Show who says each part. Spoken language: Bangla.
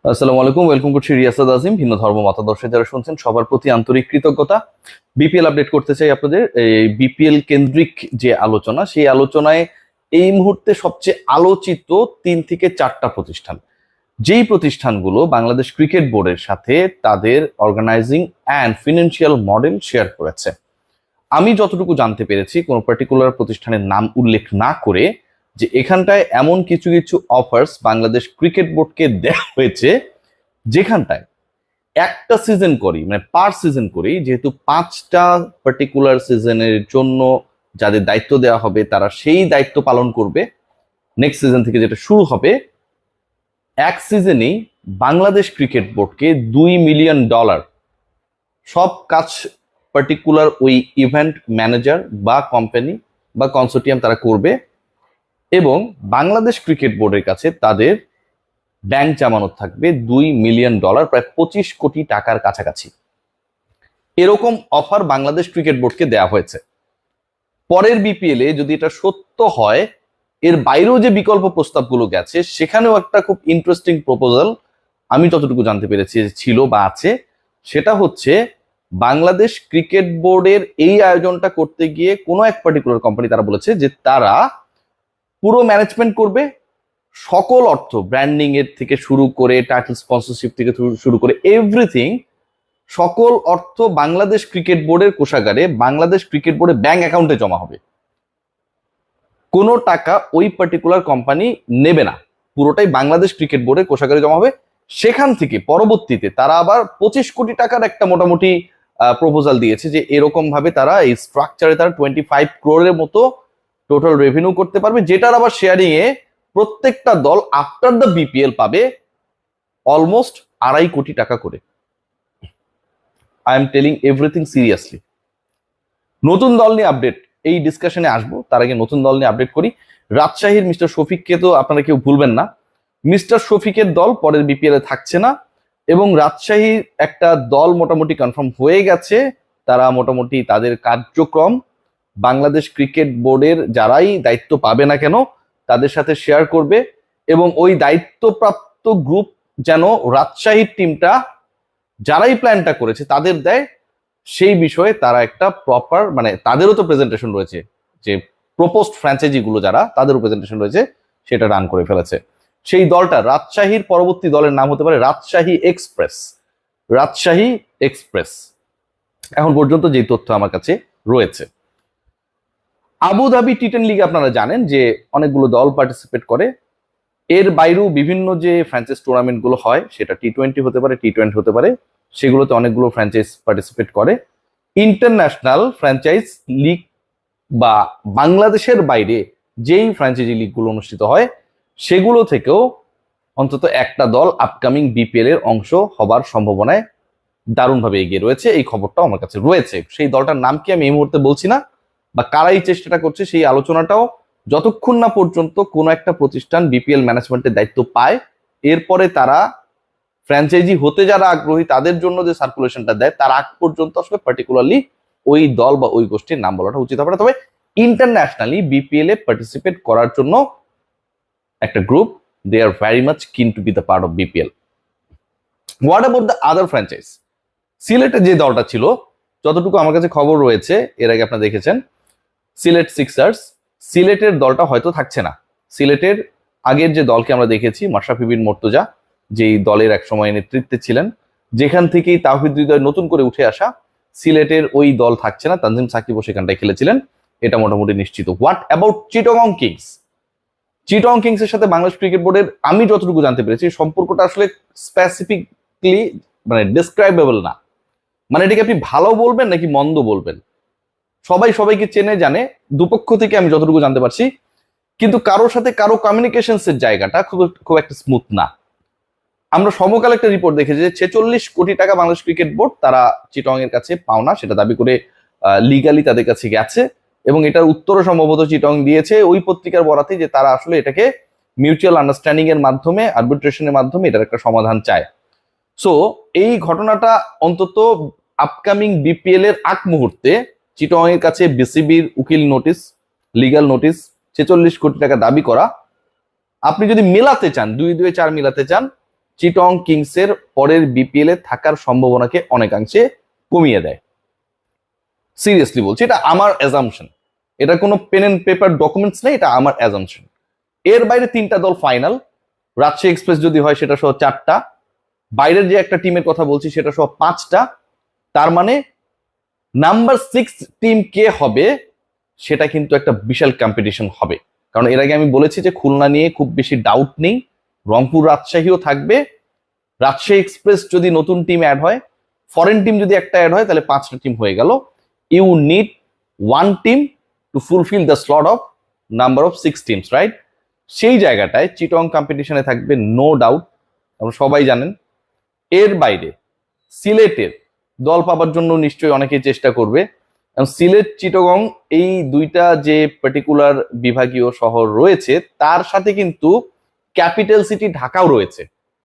Speaker 1: আসসালামু আলাইকুম, ওয়েলকাম করছি রিয়াসাদ আজিম। ভিন্ন ধর্ম মতাদর্শে যারা শুনছেন সবার প্রতি আন্তরিক কৃতজ্ঞতা। বিপিএল আপডেট করতে চাই আপনাদের। এই বিপিএল কেন্দ্রিক যে আলোচনা, সেই আলোচনায় এই মুহূর্তে সবচেয়ে আলোচিত 3 থেকে 4টা প্রতিষ্ঠান, যেই প্রতিষ্ঠানগুলো বাংলাদেশ ক্রিকেট বোর্ডের সাথে তাদের organising and financial model share করেছে। আমি যতটুকু জানতে পেরেছি, কোনো পার্টিকুলার প্রতিষ্ঠানের নাম উল্লেখ না করে, যে এখানটায় এমন কিছু কিছু অফার্স বাংলাদেশ ক্রিকেট বোর্ডকে দেওয়া হয়েছে, যেখানটায় একটা সিজন করেই, মানে পার সিজন করেই, যেহেতু 5টা পার্টিকুলার সিজনের জন্য যাদের দায়িত্ব দেওয়া হবে তারা সেই দায়িত্ব পালন করবে। নেক্সট সিজন থেকে যেটা শুরু হবে, এক সিজনেই বাংলাদেশ ক্রিকেট বোর্ডকে $2 মিলিয়ন সব কাজ পার্টিকুলার ওই ইভেন্ট ম্যানেজার বা কোম্পানি বা কনসোর্টিয়াম তারা করবে, এবং বাংলাদেশ ক্রিকেট বোর্ডের কাছে তাদের ব্যাংক জামানত থাকবে $2 মিলিয়ন, প্রায় 25 কোটি টাকার কাছাকাছি। এরকম অফার বাংলাদেশ ক্রিকেট বোর্ডকে দেওয়া হয়েছে। পরের বিপিএল এ যদি এটা সত্য হয়, এর বাইরেও যে বিকল্প প্রস্তাবগুলো গেছে সেখানেও একটা খুব ইন্টারেস্টিং প্রপোজাল আমি যতটুকু জানতে পেরেছি ছিল বা আছে, সেটা হচ্ছে বাংলাদেশ ক্রিকেট বোর্ডের এই আয়োজনটা করতে গিয়ে কোনো এক পার্টিকুলার কোম্পানি তারা বলেছে যে তারা পুরো ম্যানেজমেন্ট করবে, সকল অর্থ ব্র্যান্ডিং এর থেকে শুরু করে টাইটেল স্পন্সরশিপ থেকে শুরু করে এভরিথিং, সকল অর্থ বাংলাদেশ ক্রিকেট বোর্ডের কোষাগারে, বাংলাদেশ ক্রিকেট বোর্ডের ব্যাংক অ্যাকাউন্টে জমা হবে। কোনো টাকা ওই পার্টিকুলার কোম্পানি নেবে না, পুরোটাই বাংলাদেশ ক্রিকেট বোর্ডের কোষাগারে জমা হবে। সেখান থেকে পরবর্তীতে তারা আবার 25 কোটি টাকার একটা মোটামুটি প্রপোজাল দিয়েছে, যে এরকম ভাবে তারা এই স্ট্রাকচারে তারা 25 crore মতো টোটাল রেভিনিউ করতে পারবে, যেটার আবার শেয়ারিং এ প্রত্যেকটা দল আফটার দ্য বিপিএল পাবে অলমোস্ট $2.5 কোটি করে। I am telling everything seriously. নতুন দল নিয়ে আপডেট, এই ডিসকাশনে আসবো, তার আগে নতুন দল নিয়ে আপডেট করি। রাজশাহীর মিস্টার শফিককে তো আপনারা কেউ ভুলবেন না। মিস্টার শফিকের দল পরের বিপিএল এ থাকছে না, এবং রাজশাহীর একটা দল মোটামুটি কনফার্ম হয়ে গেছে। তারা মোটামুটি তাদের কার্যক্রম বাংলাদেশ ক্রিকেট বোর্ডের যারাই দায়িত্ব পাবে না কেন তাদের সাথে শেয়ার করবে, এবং ওই দায়িত্বপ্রাপ্ত গ্রুপ যেন রাজশাহীর টিমটা যারাই প্ল্যানটা করেছে তাদের দেয়, সেই বিষয়ে তারা একটা প্রপার, মানে তাদেরও তো প্রেজেন্টেশন রয়েছে, যে প্রপোজড ফ্র্যাঞ্চাইজি গুলো যারা তাদেরও প্রেজেন্টেশন রয়েছে, সেটা রান করে ফেলেছে। সেই দলটা রাজশাহীর পরবর্তী দলের নাম হতে পারে রাজশাহী এক্সপ্রেস। রাজশাহী এক্সপ্রেস এখন পর্যন্ত যে তথ্য আমার কাছে রয়েছে। আবুধাবি টি10 লিগে আপনারা জানেন যে অনেকগুলো দল পার্টিসিপেট করে। এর বাইরেও বিভিন্ন যে ফ্র্যাঞ্চাইজ টুর্নামেন্ট গুলো হয়, সেটা টি20 হতে পারে, টি20 হতে পারে, সেগুলোতে অনেকগুলো ফ্র্যাঞ্চাইজ পার্টিসিপেট করে। ইন্টারন্যাশনাল ফ্র্যাঞ্চাইজ লিগ বা বাংলাদেশের বাইরে যেই ফ্র্যাঞ্চাইজি লিগগুলো অনুষ্ঠিত হয়, সেগুলো থেকেও অন্তত একটা দল আপকামিং বিপিএল এর অংশ হবার সম্ভাবনায় দারুণভাবে এগিয়ে রয়েছে। এই খবরটাও আমার কাছে রয়েছে। সেই দলটার নাম কি আমি এই মুহূর্তে বলছি না, বা কারা এই চেষ্টাটা করছে সেই আলোচনাটাও যতক্ষণ না পর্যন্ত কোনো একটা প্রতিষ্ঠান বিপিএল ম্যানেজমেন্টের দায়িত্ব পায়, এরপরে তারা ফ্র্যাঞ্চাইজি হতে যারা আগ্রহী তাদের জন্য যে সার্কুলেশনটা দেয়, তার আগ পর্যন্ত আসলে পার্টিকুলারলি ওই দল বা ওই গোষ্ঠীর নাম বলাটা উচিত হবে না। তবে ইন্টারন্যাশনালি বিপিএল এ পার্টিসিপেট করার জন্য একটা group, they are very much keen to be the part of BPL. What about the other franchise? সিলেটের যে দলটা ছিল, যতটুকু আমার কাছে খবর রয়েছে, এর আগে আপনারা দেখেছেন সিলেট সিক্সার্স, সিলেটের দলটা হয়তো থাকছে না। সিলেটের আগের যে দলকে আমরা দেখেছি, মাশরাফি বিন মুর্তজা যেই দলের এক সময় নেতৃত্বে ছিলেন, যেখান থেকেই তাওহিদ হৃদয় নতুন করে উঠে আসা, সিলেটের ওই দল থাকছে না। তানজিম সাকিবও সেখানটায় খেলেছিলেন, এটা মোটামুটি নিশ্চিত। What about Chittagong Kings? Chittagong Kings এর সাথে বাংলাদেশ ক্রিকেট বোর্ডের আমি যতটুকু জানতে পেরেছি সম্পর্কটা আসলে স্পেসিফিকলি মানে ডেসক্রাইবেবল না। মানে এটাকে আপনি ভালো বলবেন নাকি মন্দ বলবেন, সবাই সবাইকে চেনে জানে, দুপক্ষ থেকে আমি যতটুকু জানতে পারছি, কিন্তু কারোর সাথে কারো কমিউনিকেশনস এর জায়গাটা খুব খুব একটা স্মুথ না। আমরা সমকাল একটা রিপোর্ট দেখেছি যে 46 কোটি টাকা বাংলাদেশ ক্রিকেট বোর্ড তারা চিটং এর কাছে পাওনা, সেটা দাবি করে লিগালি তাদের কাছে গেছে, এবং এটার উত্তরও সম্ভবত চিটং দিয়েছে ওই পত্রিকার বরাতে, যে তারা আসলে এটাকে মিউচুয়াল আন্ডারস্ট্যান্ডিং এর মাধ্যমে, আরবিট্রেশনের মাধ্যমে এটার একটা সমাধান চায়। সো এই ঘটনাটা অন্তত আপকামিং বিপিএল এর আগ মুহূর্তে চিটং এর কাছে বিসিবির উকিল নোটিশ, লিগাল নোটিশ, 46 কোটি টাকা দাবি করা, আপনি যদি মেলাতে চান, 2 2 4 মেলাতে চান, চিটং কিংসের পরের বিপিএল এ থাকার সম্ভাবনাকে অনেকাংশে কমিয়ে দেয়। সিরিয়াসলি বলছি, এটা আমার অ্যাজাম্পশন, এটা কোনো পেন এন্ড পেপার ডকুমেন্টস নেই, এটা আমার অ্যাজাম্পশন। এর বাইরে 3টা দল ফাইনাল, রাজশাহী এক্সপ্রেস যদি হয় সেটা সহ 4টা, বাইরের যে একটা টিমের কথা বলছি সেটা সহ 5টা। তার মানে নাম্বার 6 টিম কে হবে সেটা কিন্তু একটা বিশাল কম্পিটিশন হবে। কারণ এর আগে আমি বলেছি যে খুলনা নিয়ে খুব বেশি ডাউট নেই, রংপুর রাজশাহীও থাকবে। রাজশাহী এক্সপ্রেস যদি নতুন টিম অ্যাড হয়, ফরেন টিম যদি একটা অ্যাড হয়, তাহলে 5টা টিম হয়ে গেল। You need 1 team to fulfil the slot of number of 6 teams, right? সেই জায়গাটায় চিটং কম্পিটিশনে থাকবে নো ডাউট, আপনারা সবাই জানেন। এর বাইরে সিলেটের দল পাবার জন্য নিশ্চয়ই অনেকেই চেষ্টা করবে। সিলেট চিটগং এই দুইটা যে পার্টিকুলার বিভাগীয় শহর রয়েছে, তার সাথে কিন্তু ক্যাপিটাল সিটি ঢাকাও রয়েছে।